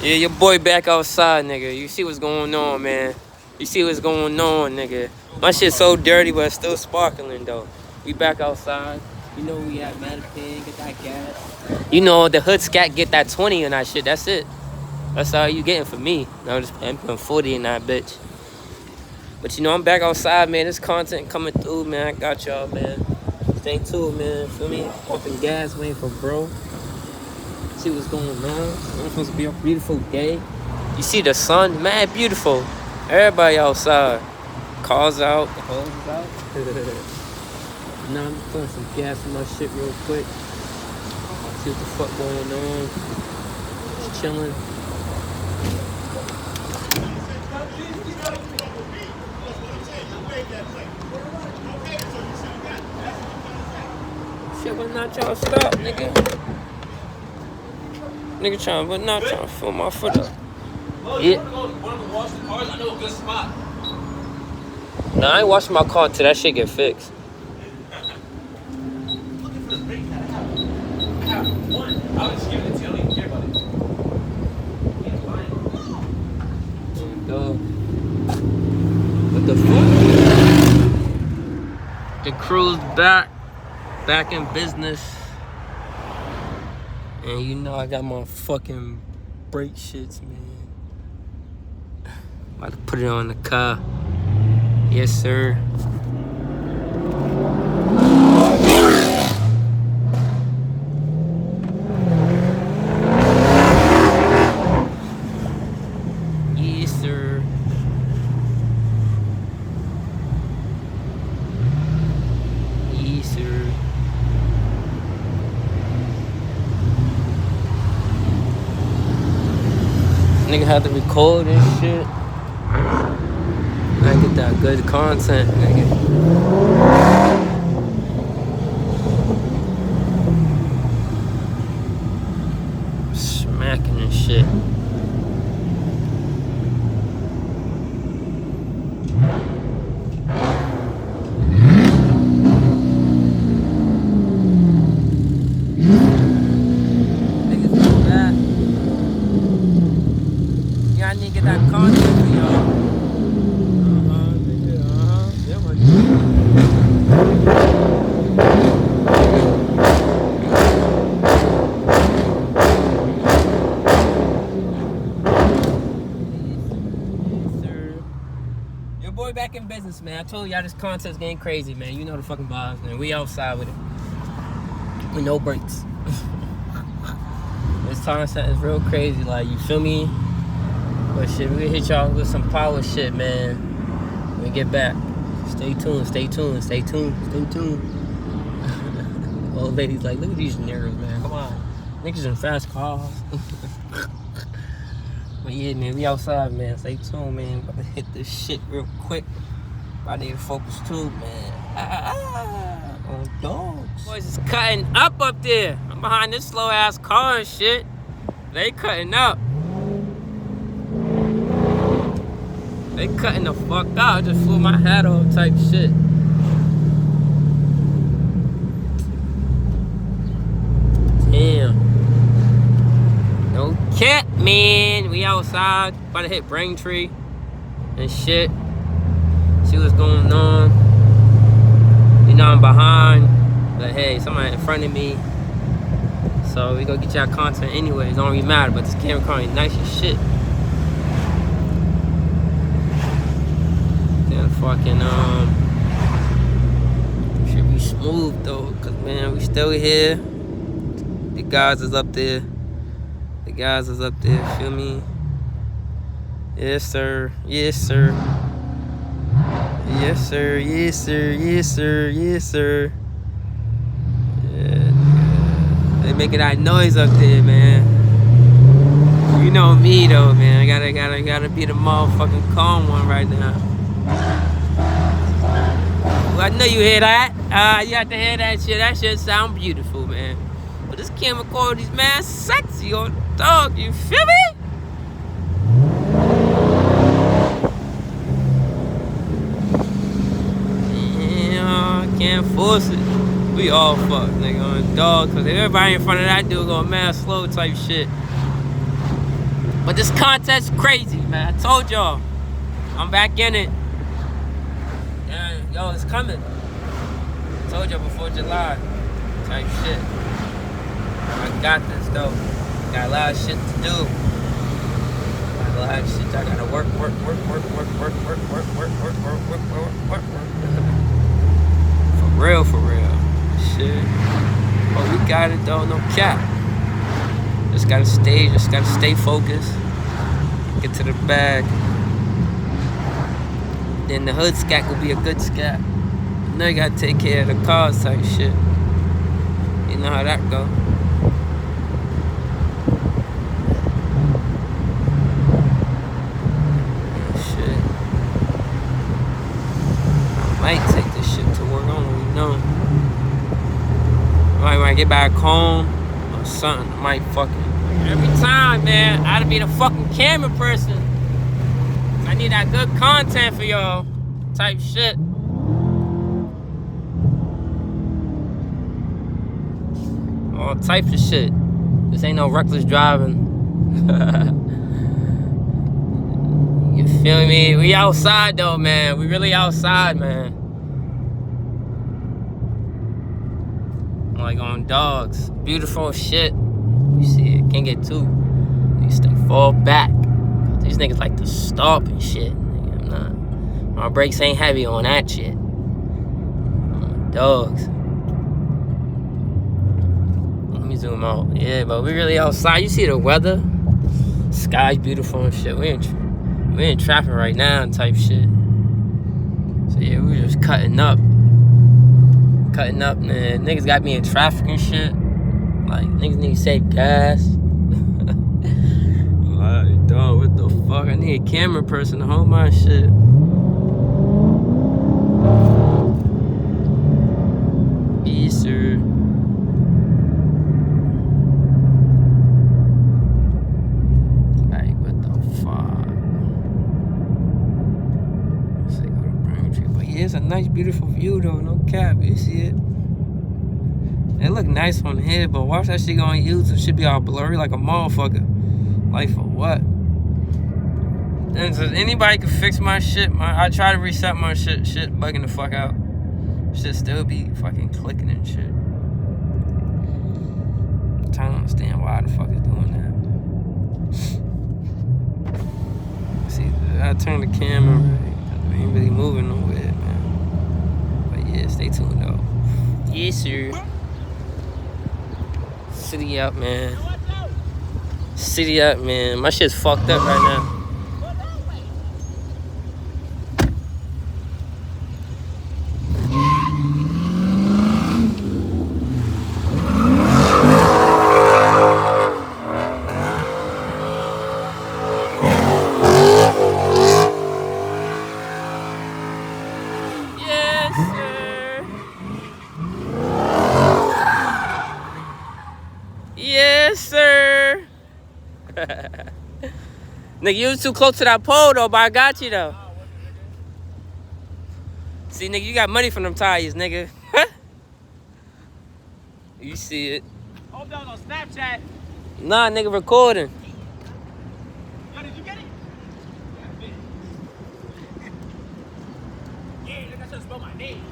Yeah, your boy back outside, nigga. You see what's going on, man. You see what's going on, nigga. My shit so dirty, but it's still sparkling, though. We back outside. You know we at Mattapan, get that gas. You know, the hood scat get that 20 in that shit. That's it. That's all you getting for me. No, I'm putting 40 in that bitch. But you know, I'm back outside, man. This content coming through, man. I got y'all, man. Stay tuned, man. Feel me? Pumping gas, waiting for bro. See what's going on. It's supposed to be a beautiful day. You see the sun, man, beautiful. Everybody outside. Cars out, the hose is out. Now I'm putting some gas in my shit real quick. See what the fuck going on. Just chilling. Shit, but not y'all stop, nigga. Nigga trying to fill my foot up. Yeah. Wash the cars? I know a good spot. Nah, I ain't washing my car till that shit get fixed. Looking for the brake pad. I have one. I'll just give it to you. I don't even care about it. There we go. What the fuck? The crew's back in business. And you know I got my fucking brake shits, man. About to put it on the car. Yes, sir. Yes, sir. Yes, sir. Nigga had to record this shit. I get that good content, nigga. Smacking and shit. Niggas do that. Y'all need to get that content for y'all. Your boy back in business, man. I told y'all this content's getting crazy, man. You know the fucking vibes, man. We outside with it. With no breaks. This content is real crazy, like, you feel me? But shit, we gonna hit y'all with some power shit, man. When we get back. Stay tuned, stay tuned, stay tuned, stay tuned. Old lady's like, look at these niggas, man. Come on. Niggas in fast cars. But yeah, man, we outside, man. Stay tuned, man. About to hit this shit real quick. I need to focus too, man. On dogs. Boys is cutting up there. I'm behind this slow ass car and shit. They cutting up. They cutting the fuck out. I just flew my hat off type shit. Damn. No cap, man. We outside. About to hit Braintree and shit. See what's going on. You know I'm behind. But hey, somebody in front of me. So we gonna get y'all content anyways. Don't really matter. But this camera car ain't nice as shit. Fucking should be smooth though, cause man, we still here. The guys is up there. The guys is up there. Feel me? Yes, sir. Yes, sir. Yes, sir. Yes, sir. Yes, sir. Yes, sir. Yeah. They making that noise up there, man. You know me though, man. I gotta be the motherfucking calm one right now. I know you hear that. You have to hear that shit. That shit sound beautiful, man. But this camera quality's man sexy on dog. You feel me? Yeah, I can't force it. We all fucked, nigga, on dog. Cause everybody in front of that dude going mad slow type shit. But this content's crazy, man. I told y'all. I'm back in it. Yeah, yo, it's coming. I told y'all before July. Type shit. I got this, though. Got a lot of shit to do. Got a lot of shit. I gotta work. For real. Shit. But we got it, though. No cap. Just gotta stay focused. Get to the bag. Then the hood scat will be a good scat. You know you gotta take care of the cars type shit. You know how that go. Shit. I might take this shit to work. I don't really know. I might get back home or something. I might fucking. Every time, man, I gotta be the fucking camera person. I need that good content for y'all. Type shit. All types of shit. This ain't no reckless driving. You feel me? We outside though, man. We really outside, man. Like on dogs. Beautiful shit. You see it. Can't get too. Niggas stay fall back. These niggas like to stop and shit. Nigga, I'm not. My brakes ain't heavy on that shit. Dogs. Let me zoom out. Yeah, but we really outside. You see the weather? Sky's beautiful and shit. We in traffic right now and type shit. So yeah, we just cutting up. Cutting up, man. Niggas got me in traffic and shit. Like, niggas need to save gas. Like, dog, what the fuck? I need a camera person to hold my shit. Yes, sir. Like, what the fuck? Let's see, go to Braintree. But yeah, it's a nice, beautiful view, though. No cap. You see it? It look nice on here, but watch that shit go on YouTube. It should be all blurry like a motherfucker. Like for what? And so anybody can fix my shit. I try to reset my shit bugging the fuck out. Shit still be fucking clicking and shit. I'm trying to understand why the fuck is doing that. See, I turn the camera right. We ain't really moving nowhere, man. But yeah, stay tuned though. Yes, sir. City up, man. City up, man. My shit's fucked up right now. Yes, sir. Yes, sir. Nigga, you was too close to that pole though, but I got you though. See, nigga, you got money from them tires, nigga. You see it. Hope that was on Snapchat. Nah, nigga, recording. Yo, did you get it? Yeah, nigga, I should spell my name.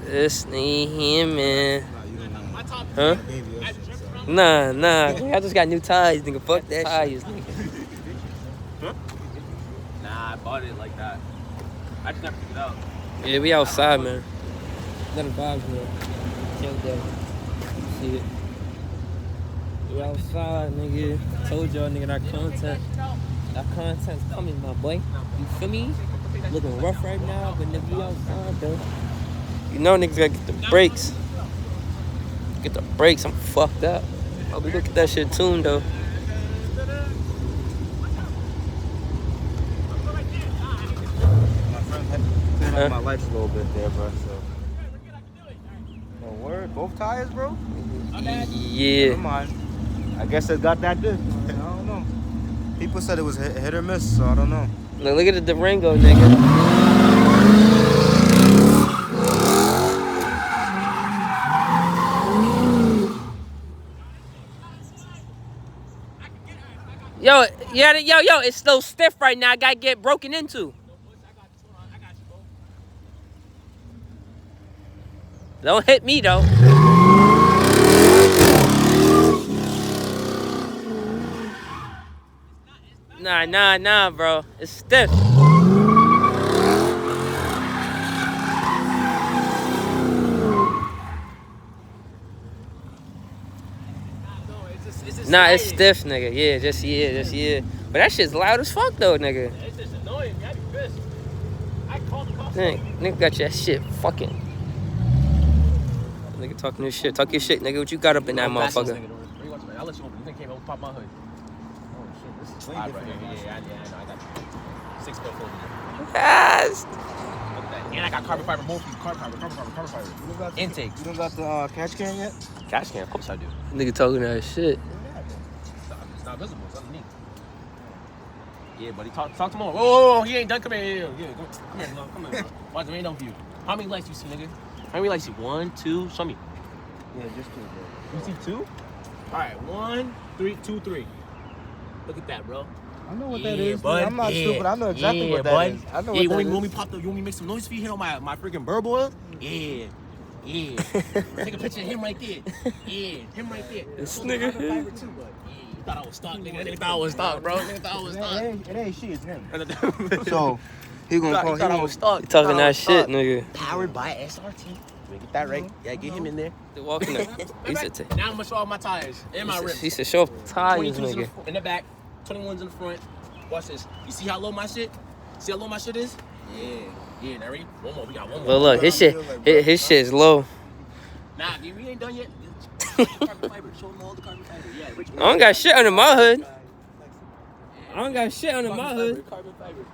This nigga here, man. My top. Huh? I dripped around. Nah. I just got new tires, nigga. Fuck that tires, nigga. Huh? Nah, I bought it like that. I just never picked it up. Yeah, we outside, man. Got a vibes, bro. Chill day. See it. We outside, nigga. Told y'all, nigga, that content's coming, my boy. You feel me? Looking rough right now, but nigga, we outside, though. You know niggas gotta get the brakes. Get the brakes, I'm fucked up. I'll be looking at that shit tuned, though. Huh? My lights a little bit there, bro. So. No word, both tires, bro. Yeah. Never mind. I guess it got that good. I don't know. People said it was hit or miss, so I don't know. Look at the Durango, nigga. Yo, yeah, yo, it's so stiff right now. I gotta get broken into. Don't hit me though. Nah, bro. It's stiff. Nah, it's stiff, nigga. Yeah, just yeah. But that shit's loud as fuck though, nigga. It's just annoying. I'd be pissed. I called the cops. Nigga got your shit fucking. Nigga talking this shit. Talk your shit, nigga. What you got up in that motherfucker? I'll let you open. You think came over pop my hood. Oh shit, this is way Right, different. yeah, I know. I got you. 6 foot 4. Yes. And I got carbon fiber more for you. Carbon fiber. Intake. You don't got the catch can yet? Cash can, of course I do. Nigga talking that shit. It's not visible. It's underneath. Yeah, buddy. Talk to him. Whoa, he ain't done. Come here. Come here. Watch him. Ain't no view. How many lights you see, nigga? How many lights you see? 1, 2. Show me. Yeah, just 2, bro. You see 2? All right. 1, 3, 2, 3. Look at that, bro. I know what Yeah, that is. bud. I'm not Yeah. stupid. I know exactly Yeah, what that bud. is. I know Yeah, what that when is. we pop the, you want me to make some noise for you here on my freaking burr boil? Yeah. Take a picture of him right there. Yeah, him right there. This Pull nigga the carbon fiber too, but yeah, you thought I was stuck, nigga. Nigga thought I was stuck, bro. Nigga thought I was stuck. It ain't she, it's him. So, So, he gonna call thought I was stuck. You talking Thought I that was shit, stuck. nigga. Powered by SRT. Get that right. Yeah, get him in there. They're walking up. He said, Now I'm gonna show off my tires and my rims. he said, show off tires, 22s in nigga. in the back, 21s in the front. Watch this. You see how low my shit? See how low my shit is? Yeah. Now ready? One more. We got one more. But look, his shit is low. Nah, we ain't done yet. Carbon fiber. Show them all the carbon fiber. Yeah, Rich. I don't got shit under my hood. I don't got shit under my hood. Carbon fiber.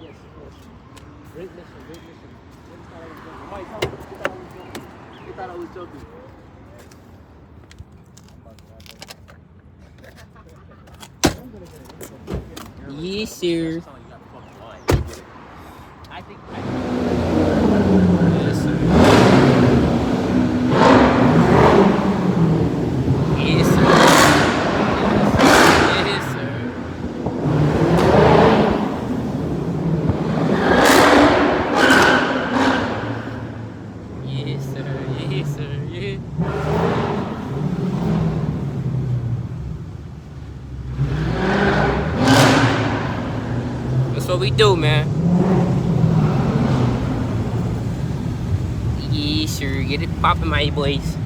Yes. Great mission. They thought I was joking. Yes, sir. I think. Yes, sir. Yes, sir. Yes, sir. Yes, sir. Yes, sir. Yeah. That's what we do, man. Yes, sir. Get it poppin', my boys.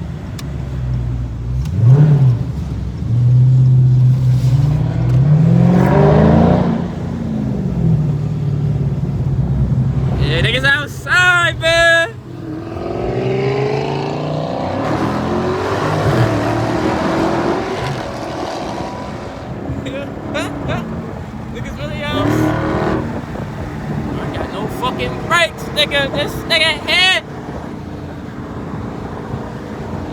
Yeah, niggas outside, man. Niggas really out. I got no fucking brakes, nigga. This nigga here.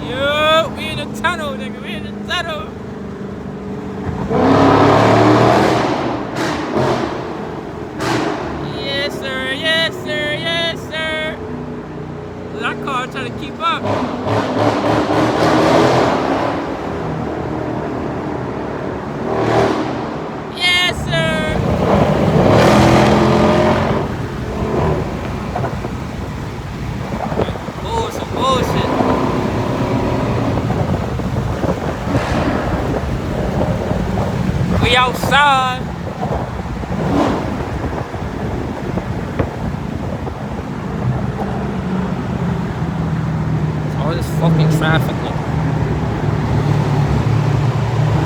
Yo, we in the tunnel, nigga. We in the tunnel. Yes, sir. Yes, sir. Yes, sir. That car trying to keep up. Yes, sir. Some bullshit. We outside. All this fucking traffic. Look.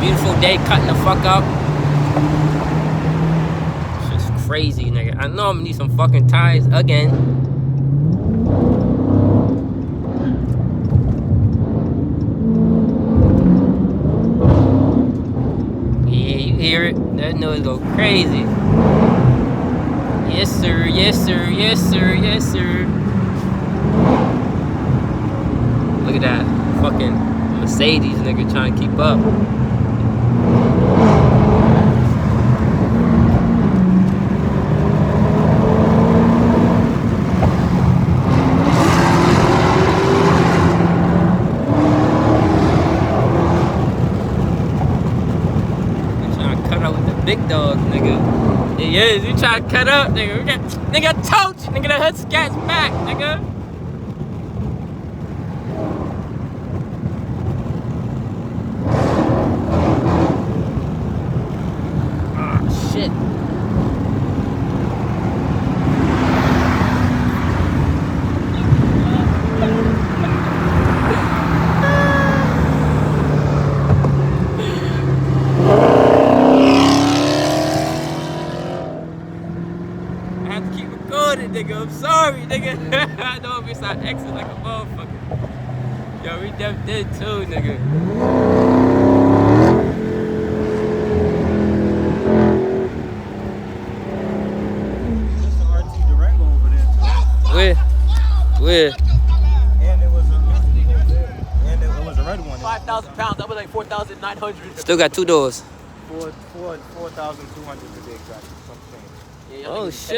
Beautiful day, cutting the fuck up. It's just crazy, nigga. I know I'm gonna need some fucking tires again. Yeah, you hear it? That noise go crazy. Yes, sir. Yes, sir. Yes, sir. Yes, sir. Look at that fucking Mercedes, nigga, trying to keep up. big dogs, nigga. Yes, we try to cut up, nigga. We got, nigga, touch, nigga, the hood scats back, nigga. Ah, shit. Nigga, I'm sorry, nigga. I know if it's not exit like a motherfucker. Yo, we def did too, nigga. There's an RT Durango over there too. Where? And it was a red one. 5,000 pounds. That was like 4,900. Still got 2 doors. 4,200 to be exact. Something. Yeah, Oh shit.